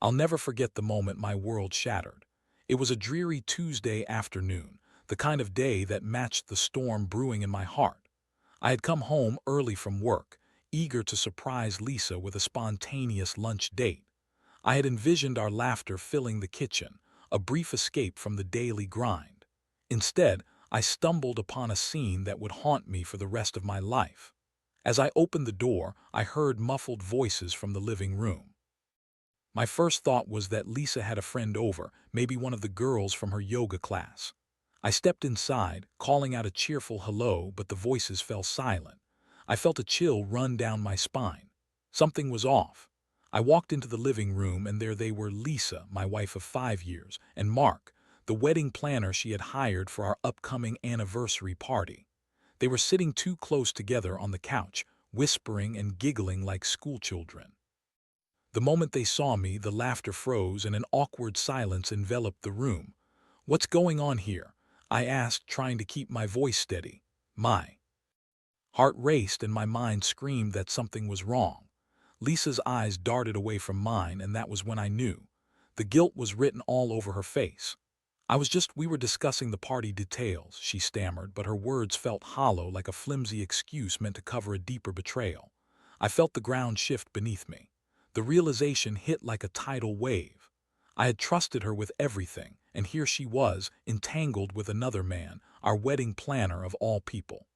I'll never forget the moment my world shattered. It was a dreary Tuesday afternoon, the kind of day that matched the storm brewing in my heart. I had come home early from work, eager to surprise Lisa with a spontaneous lunch date. I had envisioned our laughter filling the kitchen, a brief escape from the daily grind. Instead, I stumbled upon a scene that would haunt me for the rest of my life. As I opened the door, I heard muffled voices from the living room. My first thought was that Lisa had a friend over, maybe one of the girls from her yoga class. I stepped inside, calling out a cheerful hello, but the voices fell silent. I felt a chill run down my spine. Something was off. I walked into the living room and there they were, Lisa, my wife of 5 years, and Mark, the wedding planner she had hired for our upcoming anniversary party. They were sitting too close together on the couch, whispering and giggling like schoolchildren. The moment they saw me, the laughter froze and an awkward silence enveloped the room. "What's going on here?" I asked, trying to keep my voice steady. My heart raced and my mind screamed that something was wrong. Lisa's eyes darted away from mine, and that was when I knew. The guilt was written all over her face. We were discussing the party details," she stammered, but her words felt hollow, like a flimsy excuse meant to cover a deeper betrayal. I felt the ground shift beneath me. The realization hit like a tidal wave. I had trusted her with everything, and here she was, entangled with another man, our wedding planner of all people.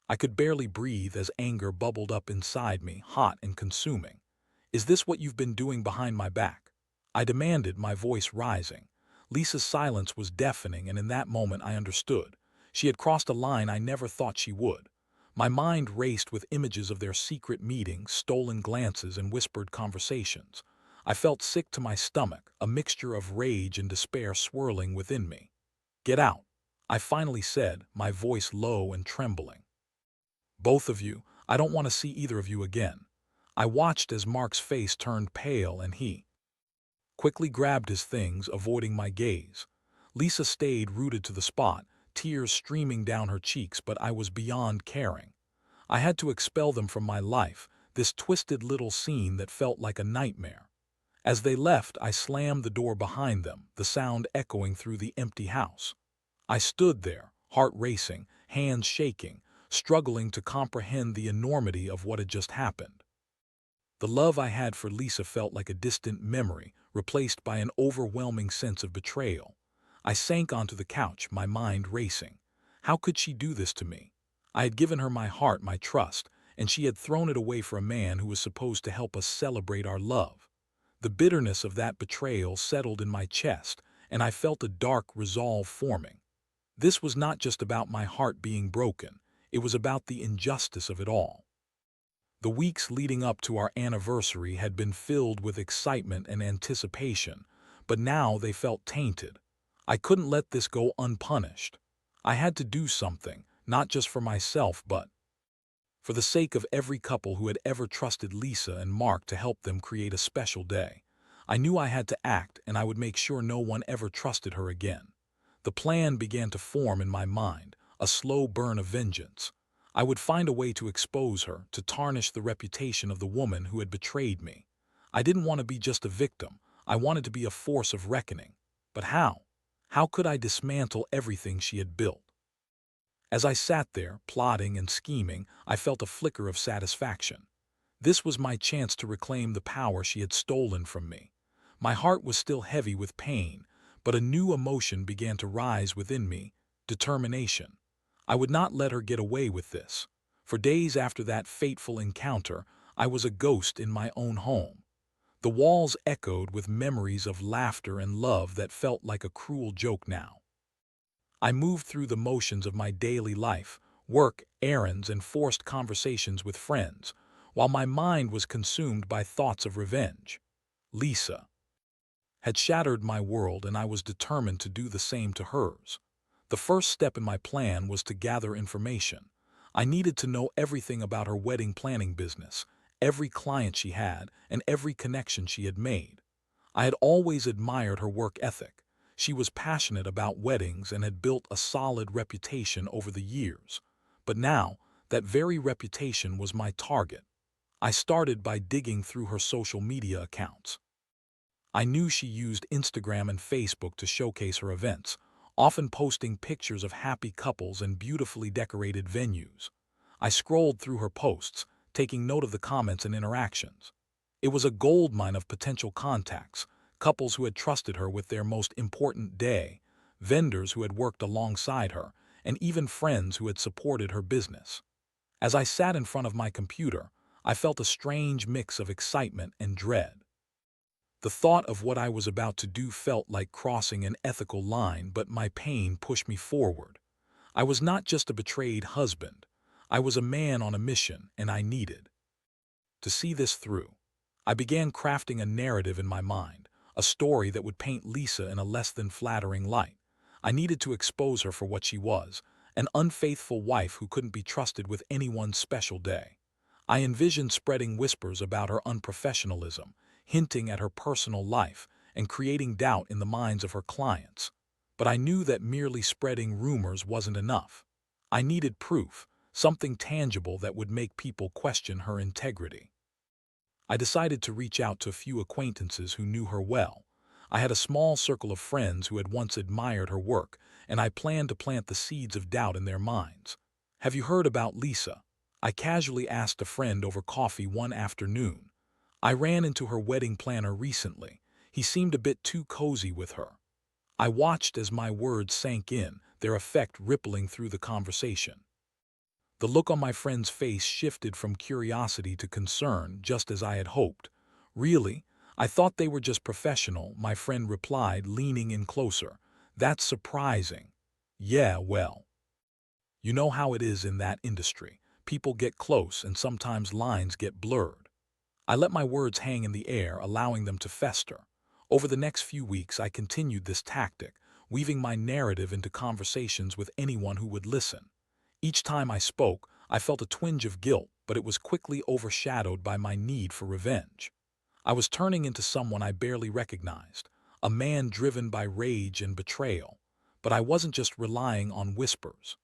I could barely breathe as anger bubbled up inside me, hot and consuming. "Is this what you've been doing behind my back?" I demanded, my voice rising. Lisa's silence was deafening, and in that moment I understood. She had crossed a line I never thought she would. My mind raced with images of their secret meetings, stolen glances, and whispered conversations. I felt sick to my stomach, a mixture of rage and despair swirling within me. "Get out," I finally said, my voice low and trembling. "Both of you, I don't want to see either of you again." I watched as Mark's face turned pale and he quickly grabbed his things, avoiding my gaze. Lisa stayed rooted to the spot, tears streaming down her cheeks, but I was beyond caring. I had to expel them from my life, this twisted little scene that felt like a nightmare. As they left, I slammed the door behind them, the sound echoing through the empty house. I stood there, heart racing, hands shaking, struggling to comprehend the enormity of what had just happened. The love I had for Lisa felt like a distant memory, replaced by an overwhelming sense of betrayal. I sank onto the couch, my mind racing. How could she do this to me? I had given her my heart, my trust, and she had thrown it away for a man who was supposed to help us celebrate our love. The bitterness of that betrayal settled in my chest, and I felt a dark resolve forming. This was not just about my heart being broken, it was about the injustice of it all. The weeks leading up to our anniversary had been filled with excitement and anticipation, but now they felt tainted. I couldn't let this go unpunished. I had to do something, not just for myself, but for the sake of every couple who had ever trusted Lisa and Mark to help them create a special day. I knew I had to act, and I would make sure no one ever trusted her again. The plan began to form in my mind, a slow burn of vengeance. I would find a way to expose her, to tarnish the reputation of the woman who had betrayed me. I didn't want to be just a victim. I wanted to be a force of reckoning. But how? How could I dismantle everything she had built? As I sat there, plotting and scheming, I felt a flicker of satisfaction. This was my chance to reclaim the power she had stolen from me. My heart was still heavy with pain, but a new emotion began to rise within me: determination. I would not let her get away with this. For days after that fateful encounter, I was a ghost in my own home. The walls echoed with memories of laughter and love that felt like a cruel joke now. I moved through the motions of my daily life, work, errands, and forced conversations with friends, while my mind was consumed by thoughts of revenge. Lisa had shattered my world, and I was determined to do the same to hers. The first step in my plan was to gather information. I needed to know everything about her wedding planning business, every client she had, and every connection she had made. I had always admired her work ethic. She was passionate about weddings and had built a solid reputation over the years. But now, that very reputation was my target. I started by digging through her social media accounts. I knew she used Instagram and Facebook to showcase her events, often posting pictures of happy couples and beautifully decorated venues. I scrolled through her posts, taking note of the comments and interactions. It was a goldmine of potential contacts, couples who had trusted her with their most important day, vendors who had worked alongside her, and even friends who had supported her business. As I sat in front of my computer, I felt a strange mix of excitement and dread. The thought of what I was about to do felt like crossing an ethical line, but my pain pushed me forward. I was not just a betrayed husband. I was a man on a mission, and I needed to see this through. I began crafting a narrative in my mind, a story that would paint Lisa in a less than flattering light. I needed to expose her for what she was, an unfaithful wife who couldn't be trusted with anyone's special day. I envisioned spreading whispers about her unprofessionalism, hinting at her personal life, and creating doubt in the minds of her clients. But I knew that merely spreading rumors wasn't enough. I needed proof, something tangible that would make people question her integrity. I decided to reach out to a few acquaintances who knew her well. I had a small circle of friends who had once admired her work, and I planned to plant the seeds of doubt in their minds. "Have you heard about Lisa?" I casually asked a friend over coffee one afternoon. "I ran into her wedding planner recently. He seemed a bit too cozy with her." I watched as my words sank in, their effect rippling through the conversation. The look on my friend's face shifted from curiosity to concern, just as I had hoped. "Really? I thought they were just professional," my friend replied, leaning in closer. "That's surprising." "Yeah, well, you know how it is in that industry. People get close and sometimes lines get blurred." I let my words hang in the air, allowing them to fester. Over the next few weeks, I continued this tactic, weaving my narrative into conversations with anyone who would listen. Each time I spoke, I felt a twinge of guilt, but it was quickly overshadowed by my need for revenge. I was turning into someone I barely recognized, a man driven by rage and betrayal. But I wasn't just relying on whispers.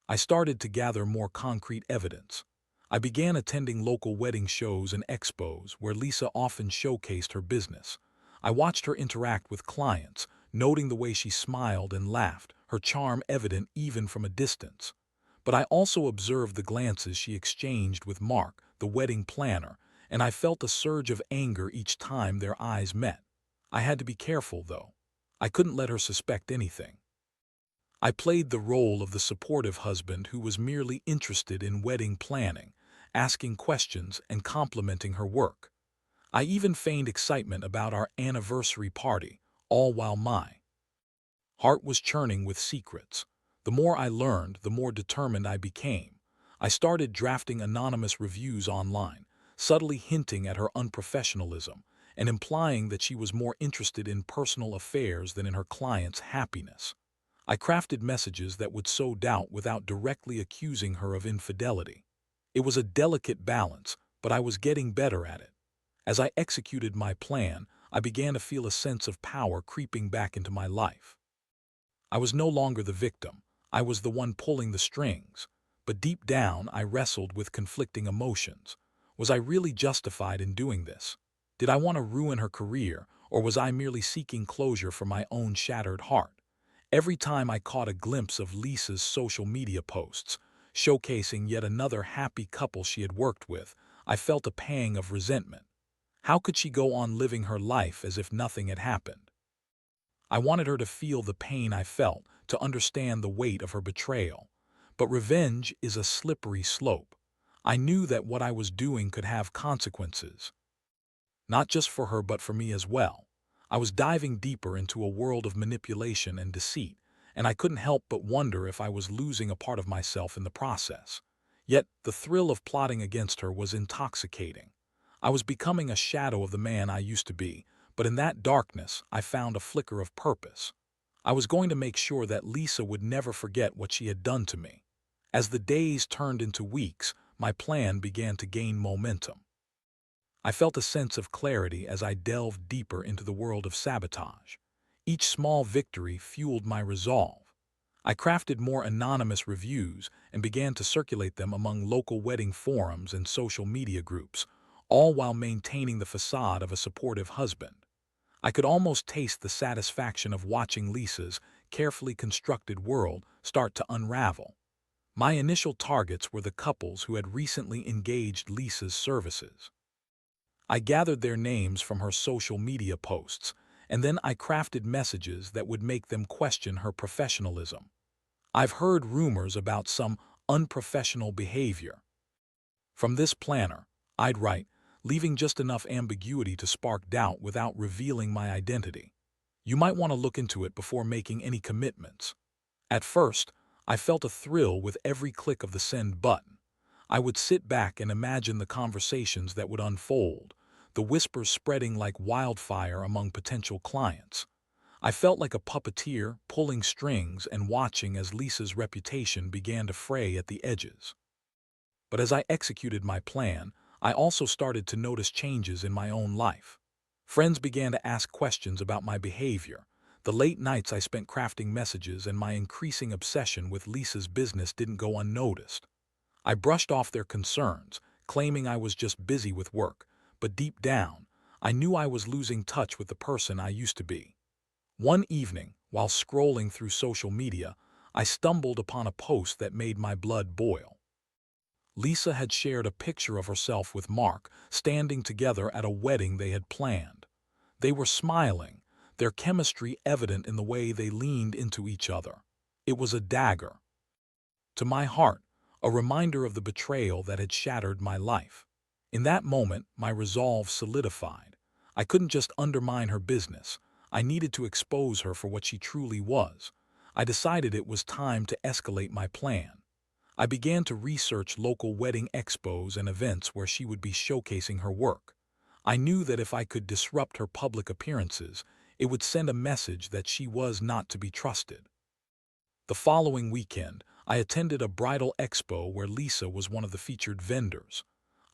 I started to gather more concrete evidence. I began attending local wedding shows and expos where Lisa often showcased her business. I watched her interact with clients, noting the way she smiled and laughed, her charm evident even from a distance. But I also observed the glances she exchanged with Mark, the wedding planner, and I felt a surge of anger each time their eyes met. I had to be careful, though. I couldn't let her suspect anything. I played the role of the supportive husband who was merely interested in wedding planning, asking questions and complimenting her work. I even feigned excitement about our anniversary party, all while my heart was churning with secrets. The more I learned, the more determined I became. I started drafting anonymous reviews online, subtly hinting at her unprofessionalism and implying that she was more interested in personal affairs than in her clients' happiness. I crafted messages that would sow doubt without directly accusing her of infidelity. It was a delicate balance, but I was getting better at it. As I executed my plan, I began to feel a sense of power creeping back into my life. I was no longer the victim. I was the one pulling the strings. But deep down, I wrestled with conflicting emotions. Was I really justified in doing this? Did I want to ruin her career, or was I merely seeking closure for my own shattered heart? Every time I caught a glimpse of Lisa's social media posts, showcasing yet another happy couple she had worked with, I felt a pang of resentment. How could she go on living her life as if nothing had happened? I wanted her to feel the pain I felt, to understand the weight of her betrayal. But revenge is a slippery slope. I knew that what I was doing could have consequences, not just for her but for me as well. I was diving deeper into a world of manipulation and deceit, and I couldn't help but wonder if I was losing a part of myself in the process. Yet the thrill of plotting against her was intoxicating. I was becoming a shadow of the man I used to be, but in that darkness I found a flicker of purpose. I was going to make sure that Lisa would never forget what she had done to me. As the days turned into weeks, my plan began to gain momentum. I felt a sense of clarity as I delved deeper into the world of sabotage. Each small victory fueled my resolve. I crafted more anonymous reviews and began to circulate them among local wedding forums and social media groups, all while maintaining the facade of a supportive husband. I could almost taste the satisfaction of watching Lisa's carefully constructed world start to unravel. My initial targets were the couples who had recently engaged Lisa's services. I gathered their names from her social media posts, and then I crafted messages that would make them question her professionalism. I've heard rumors about some unprofessional behavior. From this planner, I'd write, leaving just enough ambiguity to spark doubt without revealing my identity. You might want to look into it before making any commitments. At first, I felt a thrill with every click of the send button. I would sit back and imagine the conversations that would unfold, the whispers spreading like wildfire among potential clients. I felt like a puppeteer pulling strings and watching as Lisa's reputation began to fray at the edges. But as I executed my plan, I also started to notice changes in my own life. Friends began to ask questions about my behavior. The late nights I spent crafting messages and my increasing obsession with Lisa's business didn't go unnoticed. I brushed off their concerns, claiming I was just busy with work, but deep down, I knew I was losing touch with the person I used to be. One evening, while scrolling through social media, I stumbled upon a post that made my blood boil. Lisa had shared a picture of herself with Mark, standing together at a wedding they had planned. They were smiling, their chemistry evident in the way they leaned into each other. It was a dagger to my heart, a reminder of the betrayal that had shattered my life. In that moment, my resolve solidified. I couldn't just undermine her business. I needed to expose her for what she truly was. I decided it was time to escalate my plan. I began to research local wedding expos and events where she would be showcasing her work. I knew that if I could disrupt her public appearances, it would send a message that she was not to be trusted. The following weekend, I attended a bridal expo where Lisa was one of the featured vendors.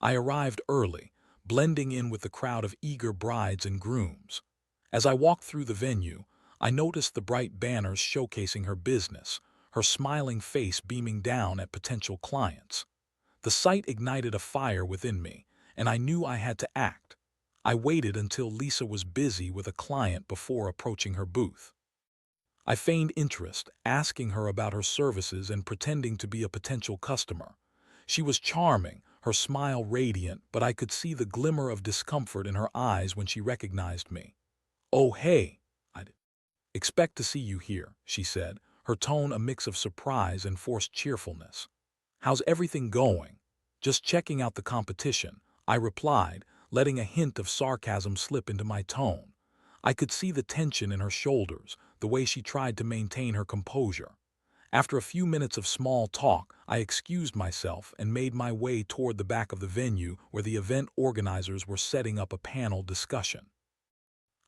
I arrived early, blending in with the crowd of eager brides and grooms. As I walked through the venue, I noticed the bright banners showcasing her business, her smiling face beaming down at potential clients. The sight ignited a fire within me, and I knew I had to act. I waited until Lisa was busy with a client before approaching her booth. I feigned interest, asking her about her services and pretending to be a potential customer. She was charming, her smile radiant, but I could see the glimmer of discomfort in her eyes when she recognized me. "Oh, hey, I'd expect to see you here," she said, her tone a mix of surprise and forced cheerfulness. "How's everything going?" "Just checking out the competition," I replied, letting a hint of sarcasm slip into my tone. I could see the tension in her shoulders, the way she tried to maintain her composure. After a few minutes of small talk, I excused myself and made my way toward the back of the venue where the event organizers were setting up a panel discussion.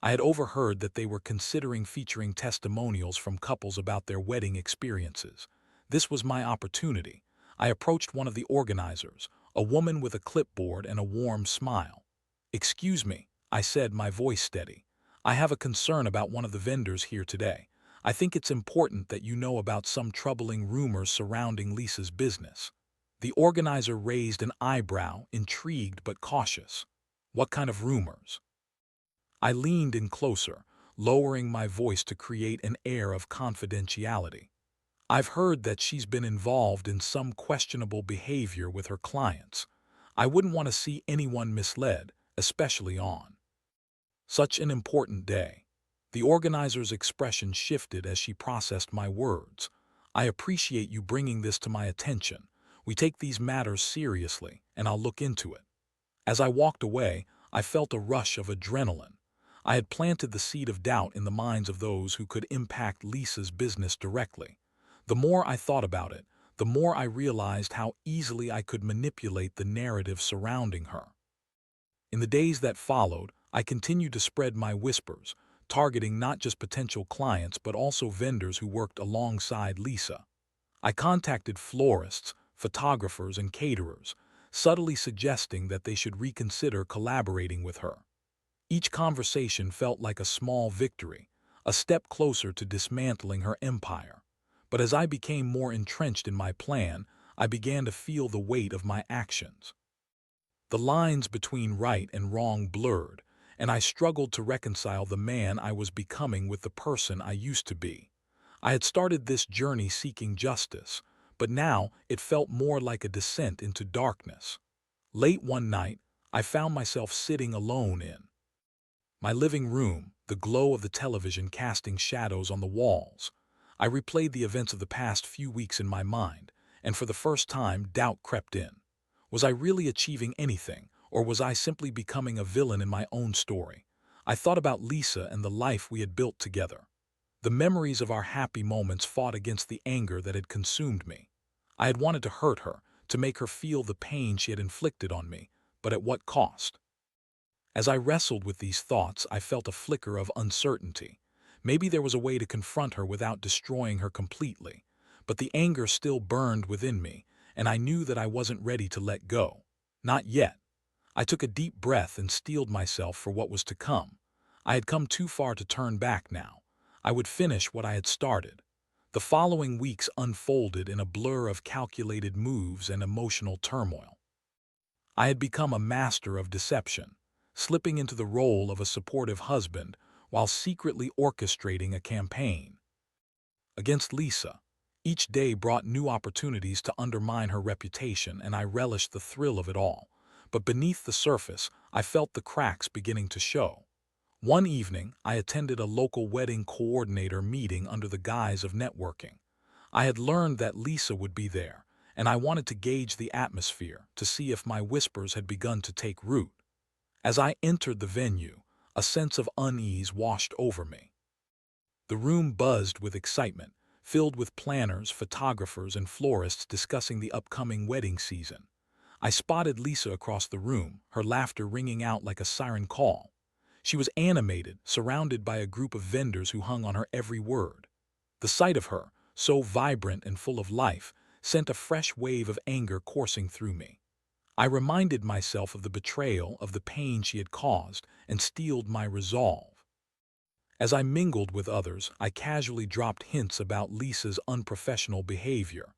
I had overheard that they were considering featuring testimonials from couples about their wedding experiences. This was my opportunity. I approached one of the organizers, a woman with a clipboard and a warm smile. "Excuse me," I said, my voice steady. "I have a concern about one of the vendors here today. I think it's important that you know about some troubling rumors surrounding Lisa's business." The organizer raised an eyebrow, intrigued but cautious. "What kind of rumors?" I leaned in closer, lowering my voice to create an air of confidentiality. "I've heard that she's been involved in some questionable behavior with her clients. I wouldn't want to see anyone misled, especially on such an important day." The organizer's expression shifted as she processed my words. "I appreciate you bringing this to my attention. We take these matters seriously, and I'll look into it." As I walked away, I felt a rush of adrenaline. I had planted the seed of doubt in the minds of those who could impact Lisa's business directly. The more I thought about it, the more I realized how easily I could manipulate the narrative surrounding her. In the days that followed, I continued to spread my whispers, targeting not just potential clients but also vendors who worked alongside Lisa. I contacted florists, photographers, and caterers, subtly suggesting that they should reconsider collaborating with her. Each conversation felt like a small victory, a step closer to dismantling her empire. But as I became more entrenched in my plan, I began to feel the weight of my actions. The lines between right and wrong blurred, and I struggled to reconcile the man I was becoming with the person I used to be. I had started this journey seeking justice, but now it felt more like a descent into darkness. Late one night, I found myself sitting alone in my living room, the glow of the television casting shadows on the walls. I replayed the events of the past few weeks in my mind, and for the first time, doubt crept in. Was I really achieving anything, or was I simply becoming a villain in my own story? I thought about Lisa and the life we had built together. The memories of our happy moments fought against the anger that had consumed me. I had wanted to hurt her, to make her feel the pain she had inflicted on me, but at what cost? As I wrestled with these thoughts, I felt a flicker of uncertainty. Maybe there was a way to confront her without destroying her completely. But the anger still burned within me, and I knew that I wasn't ready to let go. Not yet. I took a deep breath and steeled myself for what was to come. I had come too far to turn back now. I would finish what I had started. The following weeks unfolded in a blur of calculated moves and emotional turmoil. I had become a master of deception, slipping into the role of a supportive husband while secretly orchestrating a campaign against Lisa. Each day brought new opportunities to undermine her reputation, and I relished the thrill of it all. But beneath the surface, I felt the cracks beginning to show. One evening, I attended a local wedding coordinator meeting under the guise of networking. I had learned that Lisa would be there, and I wanted to gauge the atmosphere to see if my whispers had begun to take root. As I entered the venue, a sense of unease washed over me. The room buzzed with excitement, filled with planners, photographers, and florists discussing the upcoming wedding season. I spotted Lisa across the room, her laughter ringing out like a siren call. She was animated, surrounded by a group of vendors who hung on her every word. The sight of her, so vibrant and full of life, sent a fresh wave of anger coursing through me. I reminded myself of the betrayal, of the pain she had caused, and steeled my resolve. As I mingled with others, I casually dropped hints about Lisa's unprofessional behavior.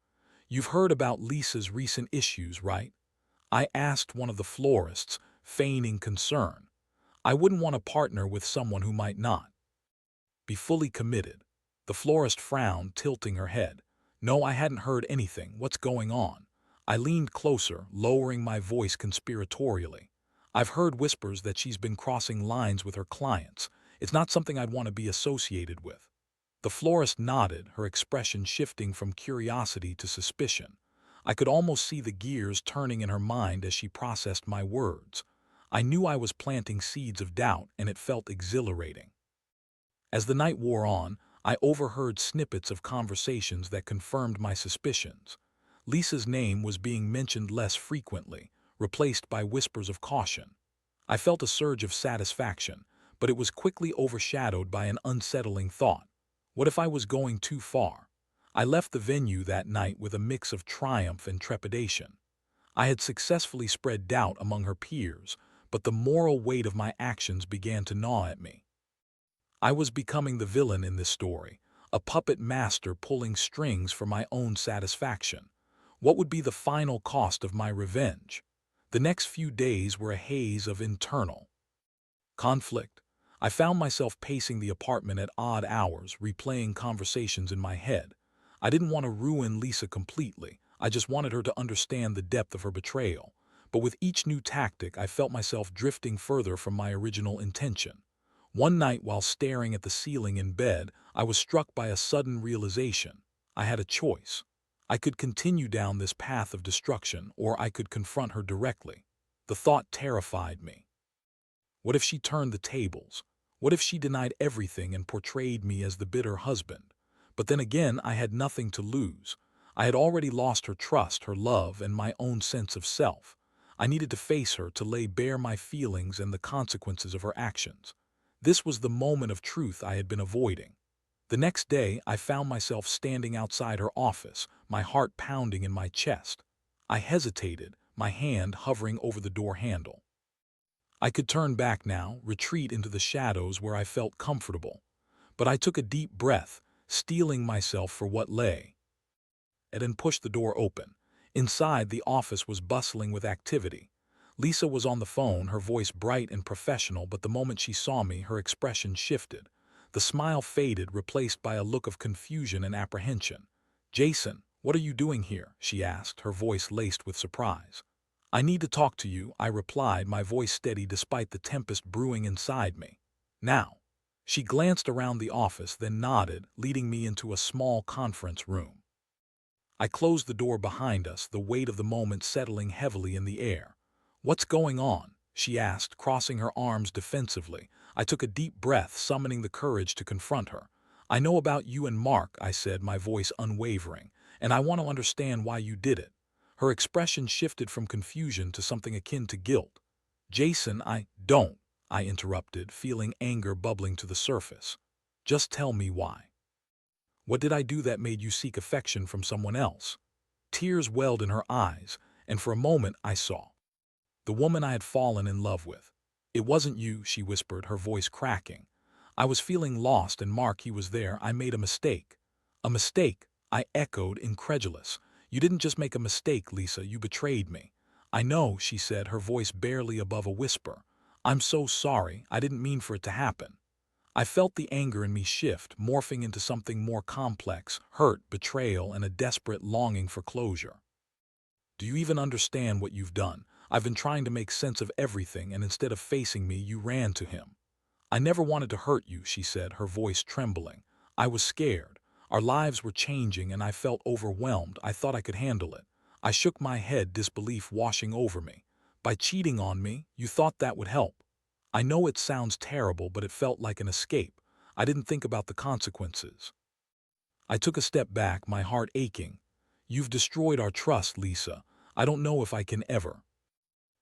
"You've heard about Lisa's recent issues, right?" I asked one of the florists, feigning concern. I wouldn't want to partner with someone who might not be fully committed. The florist frowned, tilting her head. No, I hadn't heard anything. What's going on? I leaned closer, lowering my voice conspiratorially. I've heard whispers that she's been crossing lines with her clients. It's not something I'd want to be associated with. The florist nodded, her expression shifting from curiosity to suspicion. I could almost see the gears turning in her mind as she processed my words. I knew I was planting seeds of doubt, and it felt exhilarating. As the night wore on, I overheard snippets of conversations that confirmed my suspicions. Lisa's name was being mentioned less frequently, replaced by whispers of caution. I felt a surge of satisfaction, but it was quickly overshadowed by an unsettling thought. What if I was going too far? I left the venue that night with a mix of triumph and trepidation. I had successfully spread doubt among her peers, but the moral weight of my actions began to gnaw at me. I was becoming the villain in this story, a puppet master pulling strings for my own satisfaction. What would be the final cost of my revenge? The next few days were a haze of internal conflict. I found myself pacing the apartment at odd hours, replaying conversations in my head. I didn't want to ruin Lisa completely. I just wanted her to understand the depth of her betrayal. But with each new tactic, I felt myself drifting further from my original intention. One night, while staring at the ceiling in bed, I was struck by a sudden realization. I had a choice. I could continue down this path of destruction, or I could confront her directly. The thought terrified me. What if she turned the tables? What if she denied everything and portrayed me as the bitter husband? But then again, I had nothing to lose. I had already lost her trust, her love, and my own sense of self. I needed to face her, to lay bare my feelings and the consequences of her actions. This was the moment of truth I had been avoiding. The next day, I found myself standing outside her office, my heart pounding in my chest. I hesitated, my hand hovering over the door handle. I could turn back now, retreat into the shadows where I felt comfortable. But I took a deep breath, steeling myself for what lay and then pushed the door open. Inside, the office was bustling with activity. Lisa was on the phone, her voice bright and professional, but the moment she saw me, her expression shifted. The smile faded, replaced by a look of confusion and apprehension. "Jason, what are you doing here?" she asked, her voice laced with surprise. "I need to talk to you," I replied, my voice steady despite the tempest brewing inside me. "Now." She glanced around the office, then nodded, leading me into a small conference room. I closed the door behind us, the weight of the moment settling heavily in the air. "What's going on?" she asked, crossing her arms defensively. I took a deep breath, summoning the courage to confront her. "I know about you and Mark," I said, my voice unwavering, "and I want to understand why you did it." Her expression shifted from confusion to something akin to guilt. "Jason, don't," I interrupted, feeling anger bubbling to the surface. "Just tell me why. What did I do that made you seek affection from someone else?" Tears welled in her eyes, and for a moment I saw the woman I had fallen in love with. "It wasn't you," she whispered, her voice cracking. "I was feeling lost, and Mark, he was there. I made a mistake." "A mistake?" I echoed, incredulous. "You didn't just make a mistake, Lisa, you betrayed me." "I know," she said, her voice barely above a whisper. "I'm so sorry. I didn't mean for it to happen." I felt the anger in me shift, morphing into something more complex: hurt, betrayal, and a desperate longing for closure. "Do you even understand what you've done? I've been trying to make sense of everything, and instead of facing me, you ran to him." "I never wanted to hurt you," she said, her voice trembling. "I was scared. Our lives were changing, and I felt overwhelmed. I thought I could handle it." I shook my head, disbelief washing over me. "By cheating on me, you thought that would help." I know it sounds terrible, but it felt like an escape. I didn't think about the consequences. I took a step back, my heart aching. "You've destroyed our trust, Lisa. I don't know if I can ever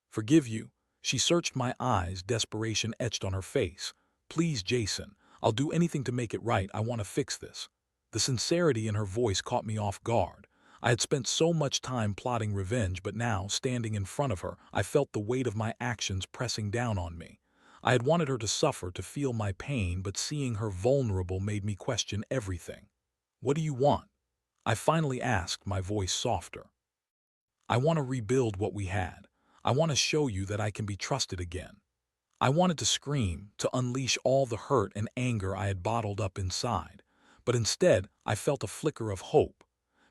forgive you." She searched my eyes, desperation etched on her face. "Please, Jason, I'll do anything to make it right. I want to fix this." The sincerity in her voice caught me off guard. I had spent so much time plotting revenge, but now, standing in front of her, I felt the weight of my actions pressing down on me. I had wanted her to suffer, to feel my pain, but seeing her vulnerable made me question everything. "What do you want?" I finally asked, my voice softer. "I want to rebuild what we had. I want to show you that I can be trusted again." I wanted to scream, to unleash all the hurt and anger I had bottled up inside. But instead, I felt a flicker of hope.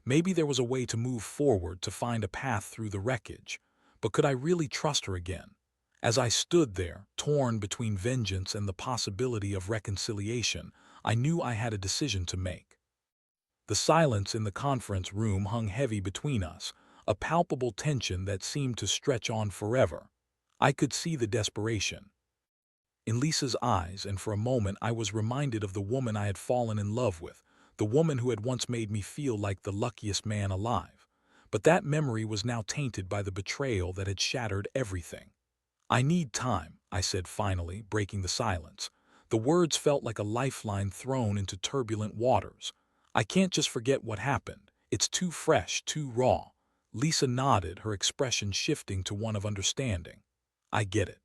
Maybe there was a way to move forward, to find a path through the wreckage. But could I really trust her again? As I stood there, torn between vengeance and the possibility of reconciliation, I knew I had a decision to make. The silence in the conference room hung heavy between us, a palpable tension that seemed to stretch on forever. I could see the desperation in Lisa's eyes, and for a moment I was reminded of the woman I had fallen in love with, the woman who had once made me feel like the luckiest man alive. But that memory was now tainted by the betrayal that had shattered everything. "I need time," I said finally, breaking the silence. The words felt like a lifeline thrown into turbulent waters. "I can't just forget what happened. It's too fresh, too raw." Lisa nodded, her expression shifting to one of understanding. "I get it.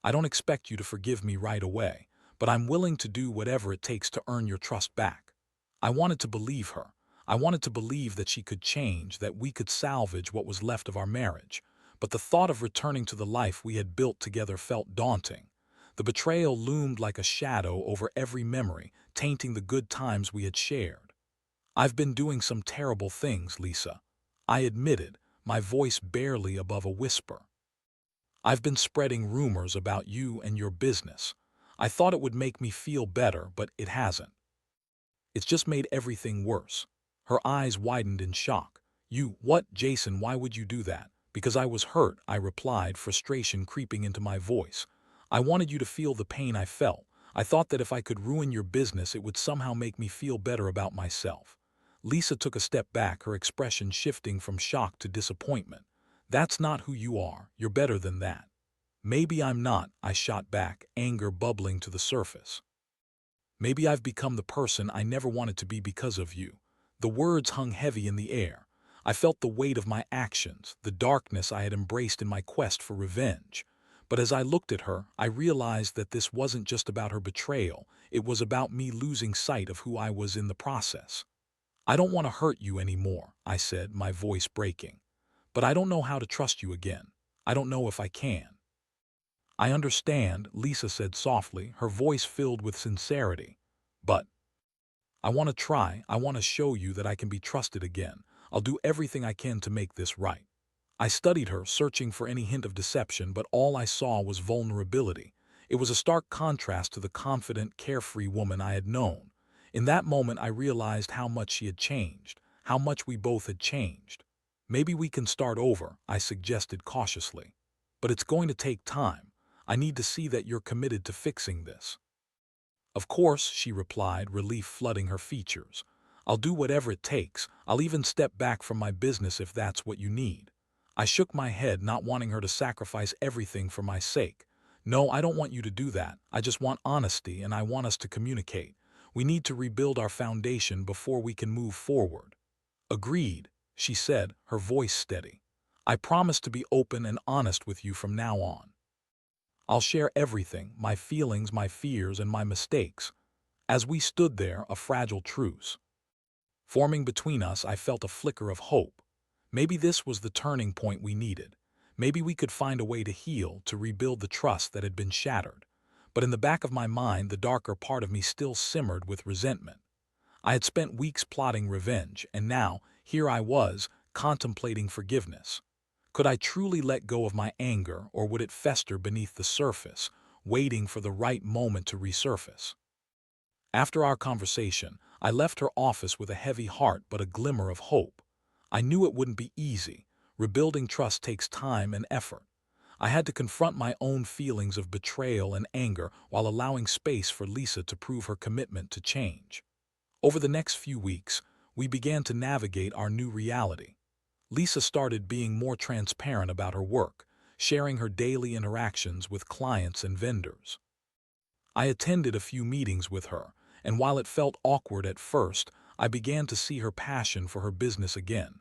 I don't expect you to forgive me right away, but I'm willing to do whatever it takes to earn your trust back." I wanted to believe her. I wanted to believe that she could change, that we could salvage what was left of our marriage. But the thought of returning to the life we had built together felt daunting. The betrayal loomed like a shadow over every memory, tainting the good times we had shared. "I've been doing some terrible things, Lisa," I admitted, my voice barely above a whisper. "I've been spreading rumors about you and your business. I thought it would make me feel better, but it hasn't. It's just made everything worse." Her eyes widened in shock. "You, what, Jason, why would you do that?" "Because I was hurt," I replied, frustration creeping into my voice. "I wanted you to feel the pain I felt. I thought that if I could ruin your business, it would somehow make me feel better about myself." Lisa took a step back, her expression shifting from shock to disappointment. "That's not who you are. You're better than that." "Maybe I'm not," I shot back, anger bubbling to the surface. "Maybe I've become the person I never wanted to be because of you." The words hung heavy in the air. I felt the weight of my actions, the darkness I had embraced in my quest for revenge. But as I looked at her, I realized that this wasn't just about her betrayal, it was about me losing sight of who I was in the process. "I don't want to hurt you anymore," I said, my voice breaking. "But I don't know how to trust you again. I don't know if I can. I understand, Lisa said softly, her voice filled with sincerity. But I want to try. I want to show you that I can be trusted again. I'll do everything I can to make this right. I studied her, searching for any hint of deception, but all I saw was vulnerability. It was a stark contrast to the confident, carefree woman I had known. In that moment, I realized how much she had changed, how much we both had changed. Maybe we can start over, I suggested cautiously. But it's going to take time. I need to see that you're committed to fixing this. Of course, she replied, relief flooding her features. I'll do whatever it takes. I'll even step back from my business if that's what you need. I shook my head, not wanting her to sacrifice everything for my sake. No, I don't want you to do that. I just want honesty, and I want us to communicate. We need to rebuild our foundation before we can move forward. Agreed, she said, her voice steady. I promise to be open and honest with you from now on. I'll share everything, my feelings, my fears, and my mistakes. As we stood there, a fragile truce forming between us, I felt a flicker of hope. Maybe this was the turning point we needed. Maybe we could find a way to heal, to rebuild the trust that had been shattered. But in the back of my mind, the darker part of me still simmered with resentment. I had spent weeks plotting revenge, and now, here I was, contemplating forgiveness. Could I truly let go of my anger, or would it fester beneath the surface, waiting for the right moment to resurface? After our conversation, I left her office with a heavy heart but a glimmer of hope. I knew it wouldn't be easy. Rebuilding trust takes time and effort. I had to confront my own feelings of betrayal and anger while allowing space for Lisa to prove her commitment to change. Over the next few weeks, we began to navigate our new reality. Lisa started being more transparent about her work, sharing her daily interactions with clients and vendors. I attended a few meetings with her, and while it felt awkward at first, I began to see her passion for her business again.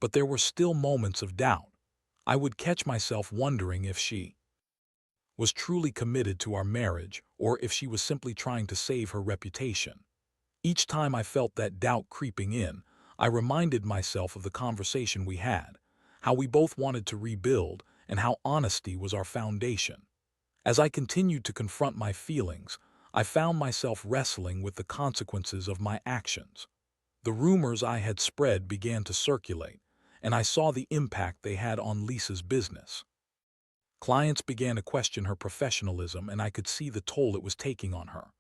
But there were still moments of doubt. I would catch myself wondering if she was truly committed to our marriage or if she was simply trying to save her reputation. Each time I felt that doubt creeping in, I reminded myself of the conversation we had, how we both wanted to rebuild and how honesty was our foundation. As I continued to confront my feelings, I found myself wrestling with the consequences of my actions. The rumors I had spread began to circulate, and I saw the impact they had on Lisa's business. Clients began to question her professionalism, and I could see the toll it was taking on her.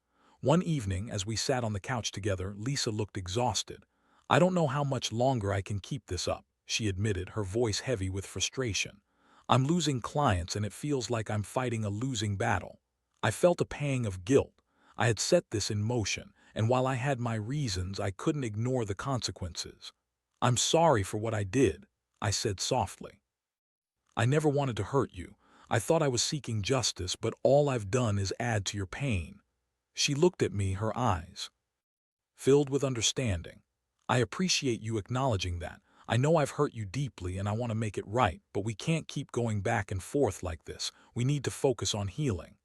One evening, as we sat on the couch together, Lisa looked exhausted. "I don't know how much longer I can keep this up," she admitted, her voice heavy with frustration. "I'm losing clients, and it feels like I'm fighting a losing battle." I felt a pang of guilt. I had set this in motion, and while I had my reasons, I couldn't ignore the consequences. "I'm sorry for what I did," I said softly. "I never wanted to hurt you. I thought I was seeking justice, but all I've done is add to your pain." She looked at me, her eyes filled with understanding. "I appreciate you acknowledging that. I know I've hurt you deeply and I want to make it right, but we can't keep going back and forth like this. We need to focus on healing."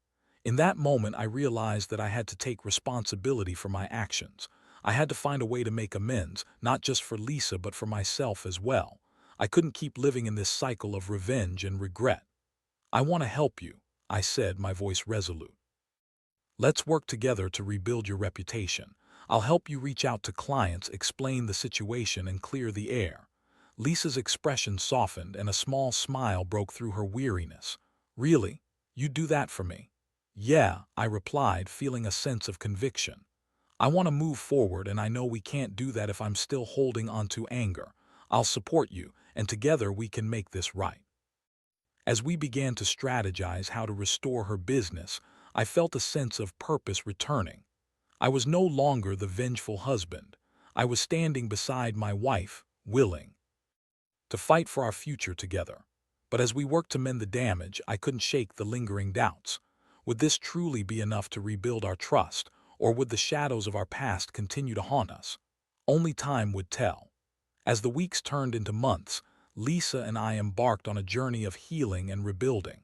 In that moment, I realized that I had to take responsibility for my actions. I had to find a way to make amends, not just for Lisa, but for myself as well. I couldn't keep living in this cycle of revenge and regret. "I want to help you," I said, my voice resolute. "Let's work together to rebuild your reputation. I'll help you reach out to clients, explain the situation, and clear the air." Lisa's expression softened, and a small smile broke through her weariness. "Really? You'd do that for me?" "Yeah," I replied, feeling a sense of conviction. "I want to move forward, and I know we can't do that if I'm still holding on to anger. I'll support you, and together we can make this right." As we began to strategize how to restore her business, I felt a sense of purpose returning. I was no longer the vengeful husband. I was standing beside my wife, willing to fight for our future together. But as we worked to mend the damage, I couldn't shake the lingering doubts. Would this truly be enough to rebuild our trust, or would the shadows of our past continue to haunt us? Only time would tell. As the weeks turned into months, Lisa and I embarked on a journey of healing and rebuilding.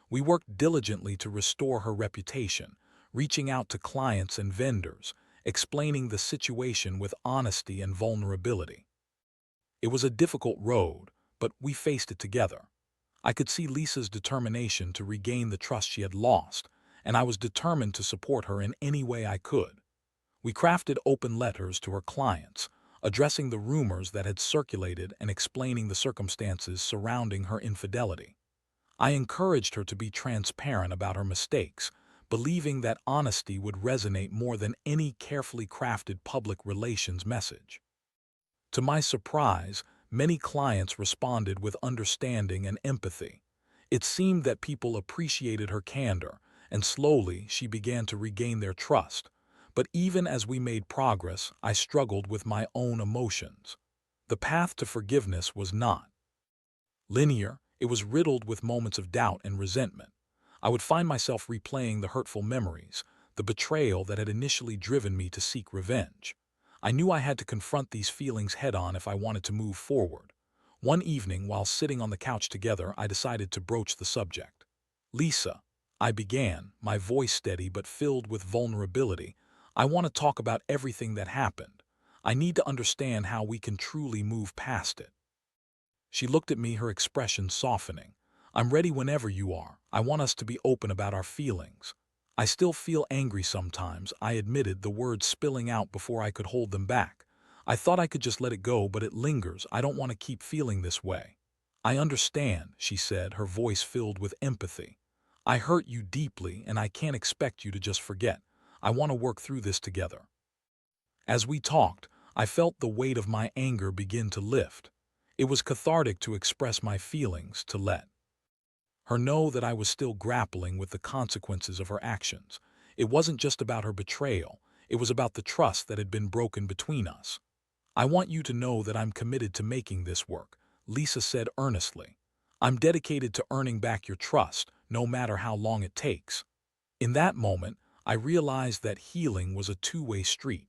We worked diligently to restore her reputation, reaching out to clients and vendors, explaining the situation with honesty and vulnerability. It was a difficult road, but we faced it together. I could see Lisa's determination to regain the trust she had lost, and I was determined to support her in any way I could. We crafted open letters to her clients, addressing the rumors that had circulated and explaining the circumstances surrounding her infidelity. I encouraged her to be transparent about her mistakes, believing that honesty would resonate more than any carefully crafted public relations message. To my surprise, many clients responded with understanding and empathy. It seemed that people appreciated her candor, and slowly she began to regain their trust. But even as we made progress, I struggled with my own emotions. The path to forgiveness was not linear. It was riddled with moments of doubt and resentment. I would find myself replaying the hurtful memories, the betrayal that had initially driven me to seek revenge. I knew I had to confront these feelings head-on if I wanted to move forward. One evening, while sitting on the couch together, I decided to broach the subject. "Lisa," I began, my voice steady but filled with vulnerability, "I want to talk about everything that happened. I need to understand how we can truly move past it." She looked at me, her expression softening. "I'm ready whenever you are. I want us to be open about our feelings." "I still feel angry sometimes," I admitted, the words spilling out before I could hold them back. "I thought I could just let it go, but it lingers. I don't want to keep feeling this way." "I understand," she said, her voice filled with empathy. "I hurt you deeply, and I can't expect you to just forget. I want to work through this together." As we talked, I felt the weight of my anger begin to lift. It was cathartic to express my feelings, to let her know that I was still grappling with the consequences of her actions. It wasn't just about her betrayal, it was about the trust that had been broken between us. "I want you to know that I'm committed to making this work," Lisa said earnestly. "I'm dedicated to earning back your trust, no matter how long it takes." In that moment, I realized that healing was a two-way street.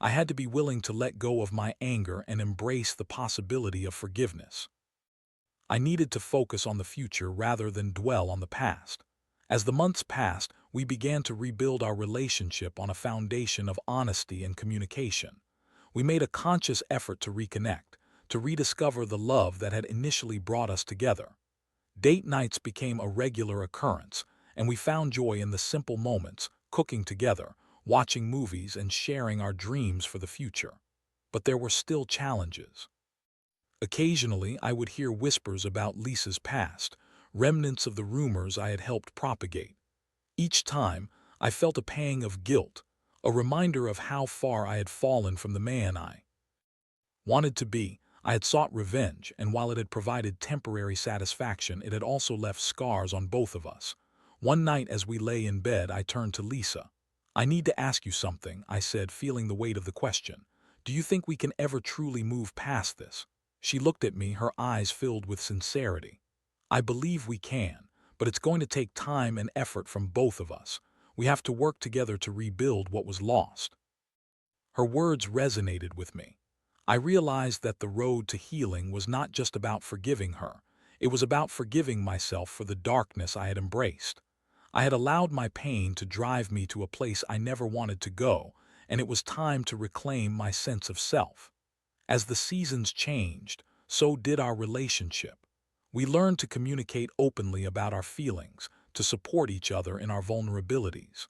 I had to be willing to let go of my anger and embrace the possibility of forgiveness. I needed to focus on the future rather than dwell on the past. As the months passed, we began to rebuild our relationship on a foundation of honesty and communication. We made a conscious effort to reconnect, to rediscover the love that had initially brought us together. Date nights became a regular occurrence, and we found joy in the simple moments, cooking together, watching movies, and sharing our dreams for the future. But there were still challenges. Occasionally, I would hear whispers about Lisa's past, remnants of the rumors I had helped propagate. Each time, I felt a pang of guilt, a reminder of how far I had fallen from the man I wanted to be. I had sought revenge, and while it had provided temporary satisfaction, it had also left scars on both of us. One night as we lay in bed, I turned to Lisa. "I need to ask you something," I said, feeling the weight of the question. "Do you think we can ever truly move past this?" She looked at me, her eyes filled with sincerity. "I believe we can, but it's going to take time and effort from both of us. We have to work together to rebuild what was lost." Her words resonated with me. I realized that the road to healing was not just about forgiving her. It was about forgiving myself for the darkness I had embraced. I had allowed my pain to drive me to a place I never wanted to go, and it was time to reclaim my sense of self. As the seasons changed, so did our relationship. We learned to communicate openly about our feelings, to support each other in our vulnerabilities.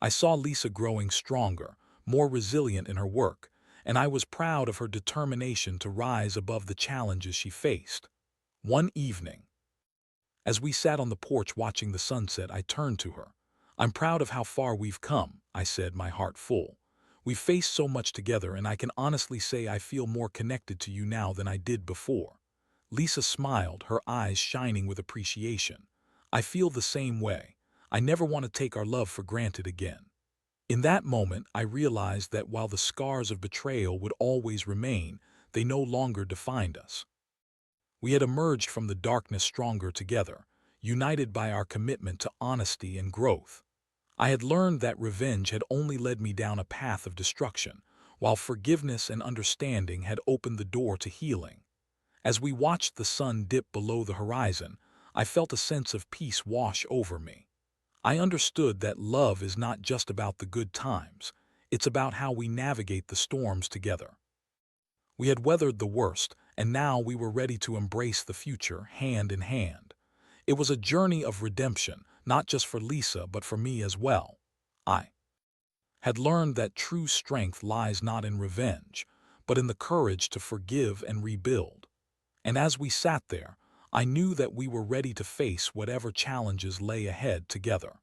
I saw Lisa growing stronger, more resilient in her work, and I was proud of her determination to rise above the challenges she faced. One evening, as we sat on the porch watching the sunset, I turned to her. "I'm proud of how far we've come," I said, my heart full. "We've faced so much together, and I can honestly say I feel more connected to you now than I did before." Lisa smiled, her eyes shining with appreciation. "I feel the same way. I never want to take our love for granted again." In that moment, I realized that while the scars of betrayal would always remain, they no longer defined us. We had emerged from the darkness stronger together, united by our commitment to honesty and growth. I had learned that revenge had only led me down a path of destruction, while forgiveness and understanding had opened the door to healing. As we watched the sun dip below the horizon, I felt a sense of peace wash over me. I understood that love is not just about the good times, it's about how we navigate the storms together. We had weathered the worst, and now we were ready to embrace the future hand in hand. It was a journey of redemption, not just for Lisa, but for me as well. I had learned that true strength lies not in revenge, but in the courage to forgive and rebuild. And as we sat there, I knew that we were ready to face whatever challenges lay ahead together.